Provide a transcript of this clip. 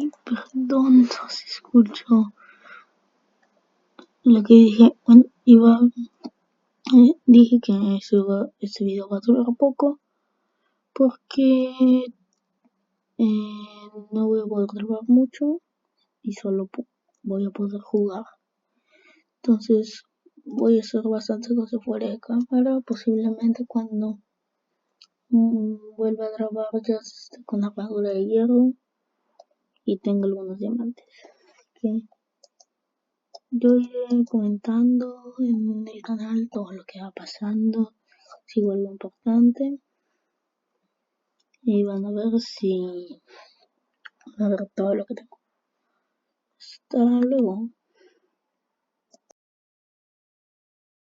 Y perdón, no se escuchó lo que dije. Bueno, dije que este video va a durar poco porque no voy a poder grabar mucho y solo voy a poder jugar. Entonces voy a hacer bastante cosas fuera de cámara. Posiblemente cuando vuelva a grabar ya esté con armadura de hierro y tenga algunos diamantes. Que yo iré comentando en el canal todo lo que va pasando, si vuelve importante, y van a ver todo lo que tengo. Hasta luego.